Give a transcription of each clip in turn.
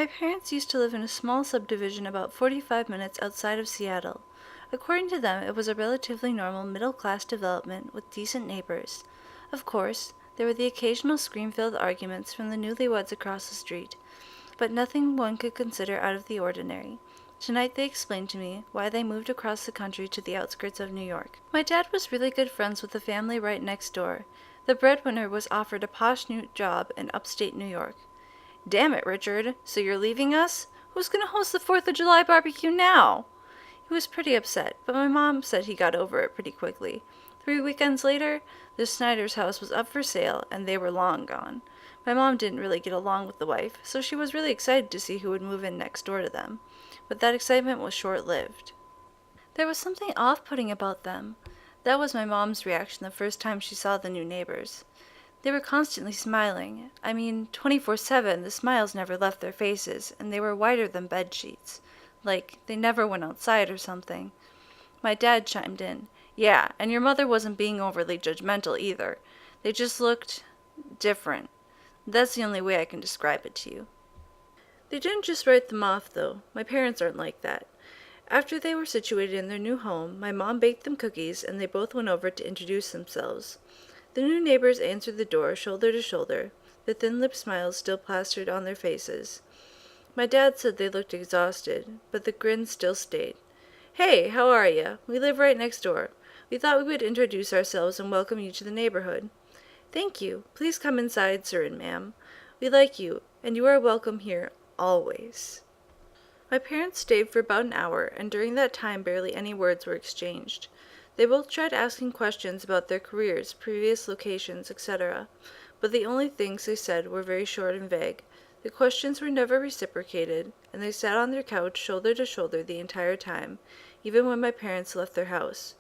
My parents used to live in a small subdivision about 45 minutes outside of Seattle. According to them, it was a relatively normal middle-class development with decent neighbors. Of course, there were the occasional scream-filled arguments from the newlyweds across the street, but nothing one could consider out of the ordinary. Tonight they explained to me why they moved across the country to the outskirts of New York. My dad was really good friends with the family right next door. The breadwinner was offered a posh new job in upstate New York. "Damn it, Richard, so you're leaving us? Who's going to host the 4th of July barbecue now?" He was pretty upset, but my mom said he got over it pretty quickly. 3 weekends later, the Snyder's house was up for sale, and they were long gone. My mom didn't really get along with the wife, so she was really excited to see who would move in next door to them. But that excitement was short-lived. There was something off-putting about them. That was my mom's reaction the first time she saw the new neighbors. They were constantly smiling. 24/7, the smiles never left their faces, and they were whiter than bed sheets. Like, they never went outside or something. My dad chimed in. "Yeah, and your mother wasn't being overly judgmental either. They just looked different. That's the only way I can describe it to you." They didn't just write them off, though. My parents aren't like that. After they were situated in their new home, my mom baked them cookies, and they both went over to introduce themselves. The new neighbors answered the door, shoulder to shoulder, the thin-lipped smiles still plastered on their faces. My dad said they looked exhausted, but the grin still stayed. "Hey, how are ya? We live right next door. We thought we would introduce ourselves and welcome you to the neighborhood." "Thank you. Please come inside, sir and ma'am. We like you, and you are welcome here, always." My parents stayed for about an hour, and during that time barely any words were exchanged. They both tried asking questions about their careers, previous locations, etc., but the only things they said were very short and vague. The questions were never reciprocated, and they sat on their couch shoulder to shoulder the entire time, even when my parents left their house.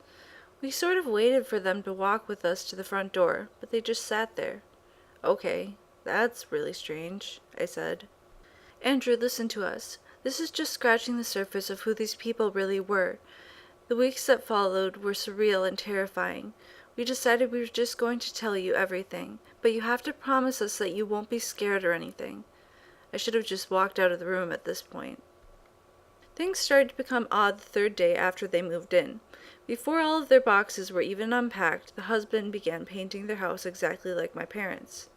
We sort of waited for them to walk with us to the front door, but they just sat there. "Okay, that's really strange," I said. "Andrew, listen to us. This is just scratching the surface of who these people really were. The weeks that followed were surreal and terrifying. We decided we were just going to tell you everything, but you have to promise us that you won't be scared or anything." I should have just walked out of the room at this point. Things started to become odd the third day after they moved in. Before all of their boxes were even unpacked, the husband began painting their house exactly like my parents'.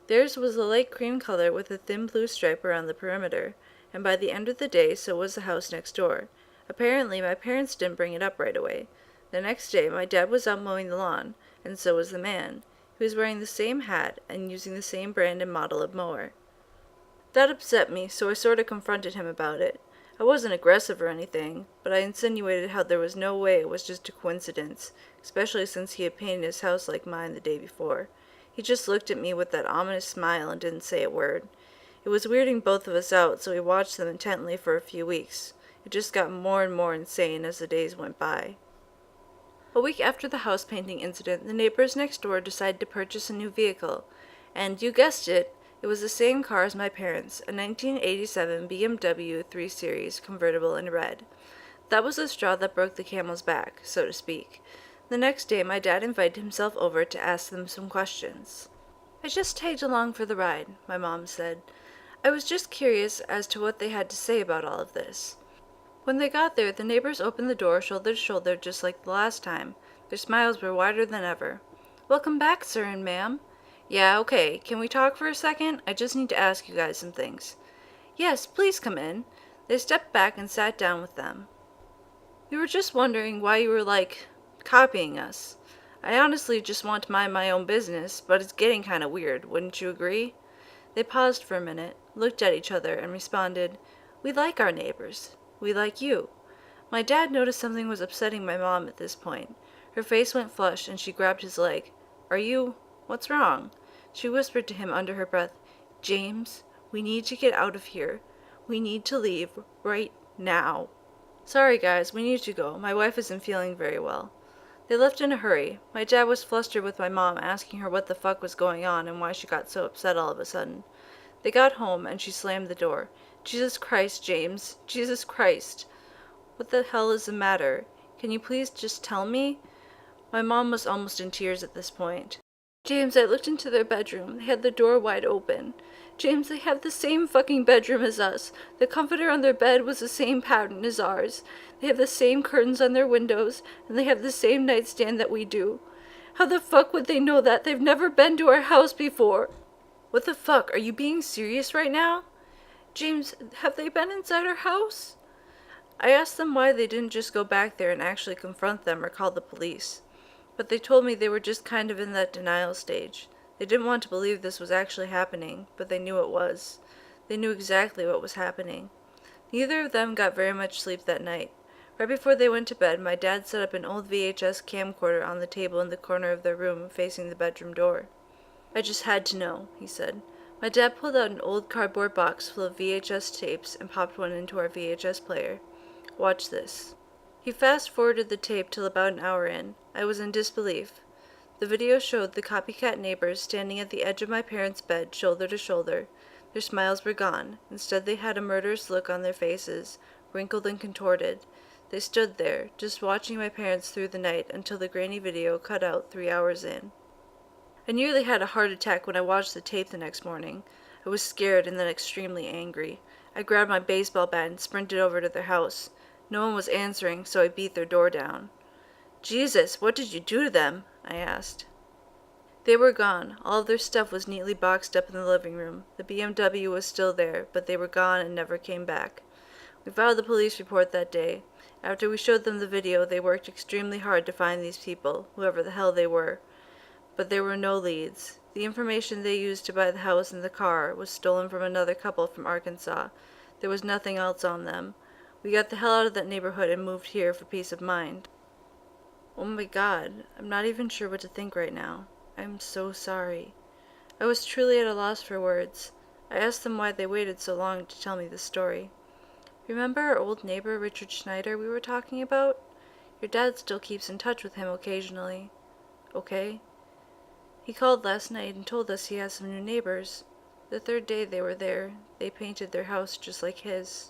Theirs was a light cream color with a thin blue stripe around the perimeter, and by the end of the day so was the house next door. Apparently my parents didn't bring it up right away. The next day my dad was out mowing the lawn, and so was the man. He was wearing the same hat and using the same brand and model of mower. That upset me, so I sort of confronted him about it. I wasn't aggressive or anything, but I insinuated how there was no way it was just a coincidence, especially since he had painted his house like mine the day before. He just looked at me with that ominous smile and didn't say a word. It was weirding both of us out, so we watched them intently for a few weeks. It just got more and more insane as the days went by. A week after the house painting incident, the neighbors next door decided to purchase a new vehicle, and you guessed it, it was the same car as my parents, a 1987 BMW 3 Series convertible in red. That was the straw that broke the camel's back, so to speak. The next day, my dad invited himself over to ask them some questions. "I just tagged along for the ride," my mom said. "I was just curious as to what they had to say about all of this." When they got there, the neighbors opened the door shoulder to shoulder just like the last time. Their smiles were wider than ever. "Welcome back, sir and ma'am." "Yeah, okay. Can we talk for a second? I just need to ask you guys some things." "Yes, please come in." They stepped back and sat down with them. "We were just wondering why you were, copying us. I honestly just want to mind my own business, but it's getting kind of weird, wouldn't you agree?" They paused for a minute, looked at each other, and responded, "We like our neighbors. We like you." My dad noticed something was upsetting my mom at this point. Her face went flushed, and she grabbed his leg. What's wrong?" She whispered to him under her breath, "James, we need to get out of here. We need to leave right now." "Sorry, guys, we need to go. My wife isn't feeling very well." They left in a hurry. My dad was flustered with my mom asking her what the fuck was going on and why she got so upset all of a sudden. They got home, and she slammed the door. "Jesus Christ, James. Jesus Christ. What the hell is the matter? Can you please just tell me?" My mom was almost in tears at this point. "James, I looked into their bedroom. They had the door wide open. James, they have the same fucking bedroom as us. The comforter on their bed was the same pattern as ours. They have the same curtains on their windows, and they have the same nightstand that we do. How the fuck would they know that? They've never been to our house before. What the fuck? Are you being serious right now? James, have they been inside our house? I asked them why they didn't just go back there and actually confront them or call the police. But they told me they were just kind of in that denial stage. They didn't want to believe this was actually happening, but they knew it was. They knew exactly what was happening. Neither of them got very much sleep that night. Right before they went to bed, my dad set up an old VHS camcorder on the table in the corner of their room facing the bedroom door. I just had to know, he said. My dad pulled out an old cardboard box full of VHS tapes and popped one into our VHS player. Watch this. He fast-forwarded the tape till about an hour in. I was in disbelief. The video showed the copycat neighbors standing at the edge of my parents' bed, shoulder to shoulder. Their smiles were gone. Instead, they had a murderous look on their faces, wrinkled and contorted. They stood there, just watching my parents through the night until the grainy video cut out 3 hours in. I nearly had a heart attack when I watched the tape the next morning. I was scared and then extremely angry. I grabbed my baseball bat and sprinted over to their house. No one was answering, so I beat their door down. Jesus, what did you do to them? I asked. They were gone. All of their stuff was neatly boxed up in the living room. The BMW was still there, but they were gone and never came back. We filed a police report that day. After we showed them the video, they worked extremely hard to find these people, whoever the hell they were. But there were no leads. The information they used to buy the house and the car was stolen from another couple from Arkansas. There was nothing else on them. We got the hell out of that neighborhood and moved here for peace of mind. Oh my God, I'm not even sure what to think right now. I'm so sorry. I was truly at a loss for words. I asked them why they waited so long to tell me the story. Remember our old neighbor, Richard Schneider, we were talking about? Your dad still keeps in touch with him occasionally. Okay? He called last night and told us he has some new neighbors. The third day they were there, they painted their house just like his.